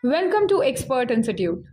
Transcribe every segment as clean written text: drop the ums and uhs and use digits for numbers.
Welcome to expert institute.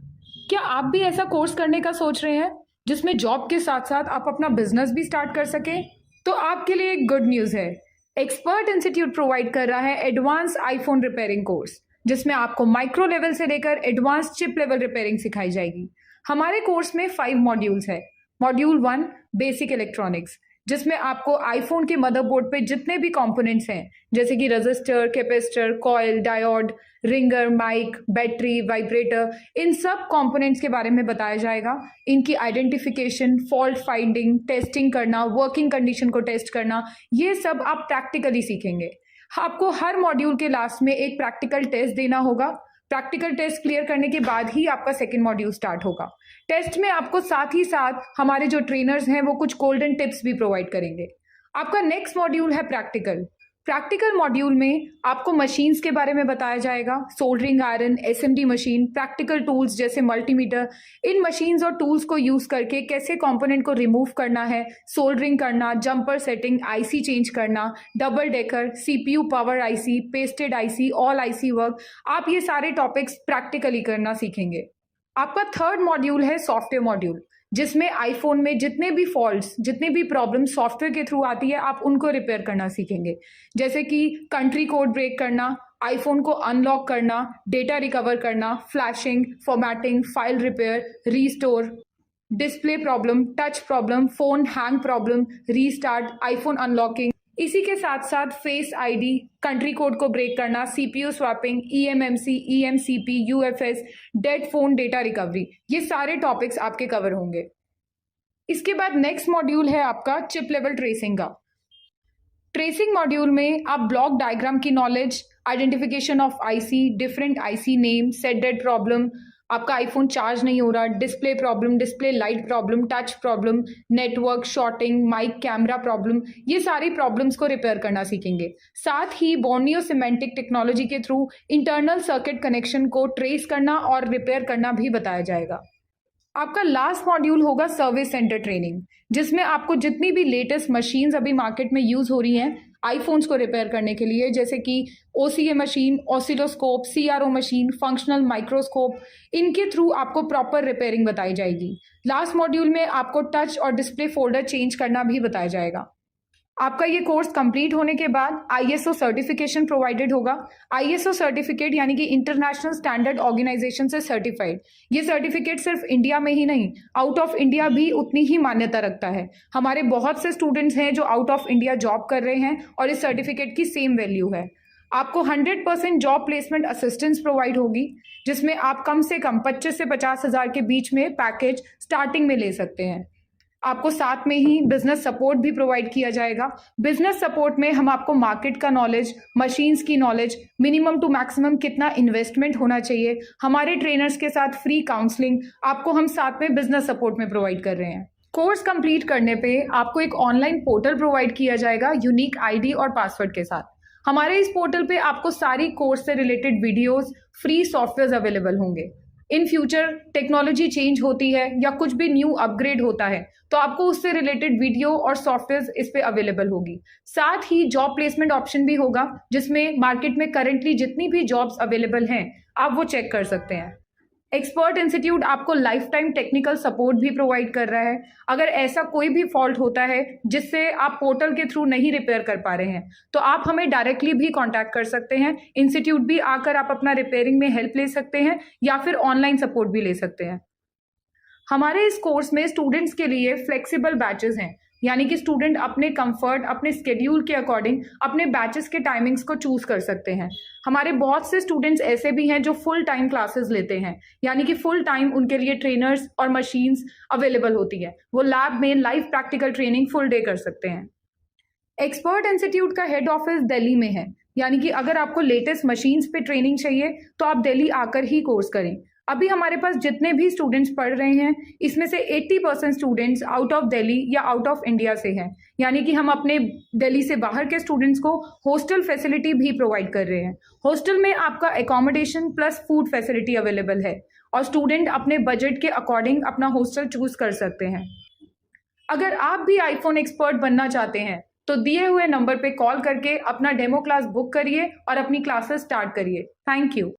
क्या आप भी ऐसा कोर्स करने का सोच रहे हैं जिसमें जॉब के साथ साथ आप अपना बिजनेस भी स्टार्ट कर सकें? तो आपके लिए एक गुड न्यूज़ है। एक्सपर्ट इंस्टीट्यूट प्रोवाइड कर रहा है एडवांस आईफोन रिपेयरिंग कोर्स, जिसमें आपको माइक्रो लेवल से लेकर एडवांस चिप लेवल रिपेयरिंग सिखाई जाएगी। हमारे कोर्स में 5 मॉड्यूल्स है। मॉड्यूल 1 बेसिक इलेक्ट्रॉनिक्स, जिसमें आपको आईफोन के मदरबोर्ड पे जितने भी कंपोनेंट्स हैं जैसे कि resistor, capacitor, coil, diode, ringer, mic, battery, vibrator, इन सब कंपोनेंट्स के बारे में बताया जाएगा। इनकी आइडेंटिफिकेशन, फॉल्ट फाइंडिंग, टेस्टिंग करना, वर्किंग कंडीशन को टेस्ट करना, ये सब आप प्रैक्टिकली सीखेंगे। आपको हर मॉड्यूल के लास्ट में एक प्रैक्टिकल टेस्ट देना होगा। प्रैक्टिकल टेस्ट क्लियर करने के बाद ही आपका सेकेंड मॉड्यूल स्टार्ट होगा। टेस्ट में आपको साथ ही साथ हमारे जो ट्रेनर्स हैं वो कुछ गोल्डन टिप्स भी प्रोवाइड करेंगे। आपका नेक्स्ट मॉड्यूल है प्रैक्टिकल। प्रैक्टिकल मॉड्यूल में आपको मशीन्स के बारे में बताया जाएगा, soldering iron, SMD machine, practical tools जैसे मल्टीमीटर। इन मशीन्स और टूल्स को यूज करके कैसे कंपोनेंट को रिमूव करना है, सोल्डरिंग करना, जंपर सेटिंग, आईसी चेंज करना, double decker, CPU power IC, pasted IC, all IC work, आप ये सारे टॉपिक्स प्रैक्टिकली करना सीखेंगे। आपका थर्ड मॉड्यूल है सॉफ्टवेयर मॉड्यूल, जिसमें आईफोन में जितने भी फॉल्ट्स, जितने भी प्रॉब्लम सॉफ्टवेयर के थ्रू आती है, आप उनको रिपेयर करना सीखेंगे। जैसे कि कंट्री कोड ब्रेक करना, आईफोन को अनलॉक करना, डेटा रिकवर करना, flashing, formatting, file repair, restore, display problem, touch problem, phone hang problem, restart, iPhone unlocking. इसी के साथ साथ फेस आईडी, कंट्री कोड को ब्रेक करना, CPU swapping, EMMC, EMCP, UFS, dead phone data recovery, ये सारे topics आपके कवर होंगे। इसके बाद नेक्स्ट मॉड्यूल है आपका चिप लेवल ट्रेसिंग का। ट्रेसिंग मॉड्यूल में आप ब्लॉक डायग्राम की knowledge, identification of IC, different IC name, set dead problem, आपका आईफोन चार्ज नहीं हो रहा, display problem, display light problem, touch problem, network shorting, mic camera problem, ये सारी प्रॉब्लम्स को रिपेयर करना सीखेंगे। साथ ही बोर्नियो सिमेंटिक टेक्नोलॉजी के थ्रू इंटरनल सर्किट कनेक्शन को ट्रेस करना और रिपेयर करना भी बताया जाएगा। आपका लास्ट मॉड्यूल होगा सर्विस सेंटर ट्रेनिंग, जिसमें आपको जितनी भी लेटेस्ट मशीन्स अभी मार्केट में यूज हो रही हैं आईफोन्स को रिपेयर करने के लिए, जैसे कि OCA machine, oscilloscope, CRO machine, functional microscope, इनके थ्रू आपको प्रॉपर रिपेयरिंग बताई जाएगी। लास्ट मॉड्यूल में आपको टच और डिस्प्ले फोल्डर चेंज करना भी बताया जाएगा। आपका ये कोर्स कंप्लीट होने के बाद आईएसओ सर्टिफिकेशन प्रोवाइडेड होगा। आईएसओ सर्टिफिकेट यानी कि इंटरनेशनल स्टैंडर्ड ऑर्गेनाइजेशन से सर्टिफाइड। ये सर्टिफिकेट सिर्फ इंडिया में ही नहीं, आउट ऑफ इंडिया भी उतनी ही मान्यता रखता है। हमारे बहुत से स्टूडेंट्स हैं जो आउट ऑफ इंडिया जॉब कर रहे हैं और इस सर्टिफिकेट की सेम वैल्यू है। आपको 100% जॉब प्लेसमेंट असिस्टेंस प्रोवाइड होगी, जिसमें आप कम से कम 25 से 50 हज़ार के बीच में पैकेज स्टार्टिंग में ले सकते हैं। आपको साथ में ही बिजनेस सपोर्ट भी प्रोवाइड किया जाएगा। बिजनेस सपोर्ट में हम आपको मार्केट का नॉलेज, मशीन्स की नॉलेज, मिनिमम टू मैक्सिमम कितना इन्वेस्टमेंट होना चाहिए, हमारे ट्रेनर्स के साथ फ्री काउंसलिंग आपको हम साथ में बिजनेस सपोर्ट में प्रोवाइड कर रहे हैं। कोर्स कंप्लीट करने पे आपको एक ऑनलाइन पोर्टल प्रोवाइड किया जाएगा यूनिक आईडी और पासवर्ड के साथ। हमारे इस पोर्टल पे आपको सारी कोर्स से related videos, free software available होंगे। इन फ्यूचर टेक्नोलॉजी चेंज होती है या कुछ भी न्यू अपग्रेड होता है तो आपको उससे रिलेटेड वीडियो और सॉफ्टवेयर इस पे अवेलेबल होगी। साथ ही जॉब प्लेसमेंट ऑप्शन भी होगा, जिसमें मार्केट में करंटली जितनी भी जॉब्स अवेलेबल हैं आप वो चेक कर सकते हैं। एक्सपर्ट इंस्टीट्यूट आपको लाइफ टाइम टेक्निकल सपोर्ट भी प्रोवाइड कर रहा है। अगर ऐसा कोई भी फॉल्ट होता है जिससे आप पोर्टल के थ्रू नहीं रिपेयर कर पा रहे हैं तो आप हमें डायरेक्टली भी कांटेक्ट कर सकते हैं। इंस्टीट्यूट भी आकर आप अपना रिपेयरिंग में हेल्प ले सकते हैं या फिर ऑनलाइन सपोर्ट भी ले सकते हैं। हमारे इस कोर्स में स्टूडेंट्स के लिए फ्लेक्सिबल बैचेस हैं, यानी कि स्टूडेंट अपने कंफर्ट, अपने स्केड्यूल के अकॉर्डिंग अपने बैचेस के टाइमिंग्स को चूज कर सकते हैं। हमारे बहुत से स्टूडेंट्स ऐसे भी हैं जो फुल टाइम क्लासेस लेते हैं, यानी कि फुल टाइम उनके लिए ट्रेनर्स और मशीन्स अवेलेबल होती है। वो लैब में live practical training full day कर सकते हैं। एक्सपर्ट इंस्टीट्यूट का हेड ऑफिस दिल्ली में है, यानी कि अगर आपको लेटेस्ट मशीन्स पे ट्रेनिंग चाहिए तो आप दिल्ली आकर ही कोर्स करें। अभी हमारे पास जितने भी स्टूडेंट्स पढ़ रहे हैं इसमें से 80% स्टूडेंट्स आउट ऑफ दिल्ली या आउट ऑफ इंडिया से हैं, यानी कि हम अपने दिल्ली से बाहर के स्टूडेंट्स को हॉस्टल फैसिलिटी भी प्रोवाइड कर रहे हैं। हॉस्टल में आपका accommodation plus food facility available है और स्टूडेंट अपने बजट के अकॉर्डिंग अपना हॉस्टल चूज कर सकते हैं। अगर आप भी आईफोन एक्सपर्ट बनना चाहते हैं तो दिए हुए नंबर पे कॉल करके अपना डेमो क्लास बुक करिए और अपनी क्लासेस स्टार्ट करिए। Thank you.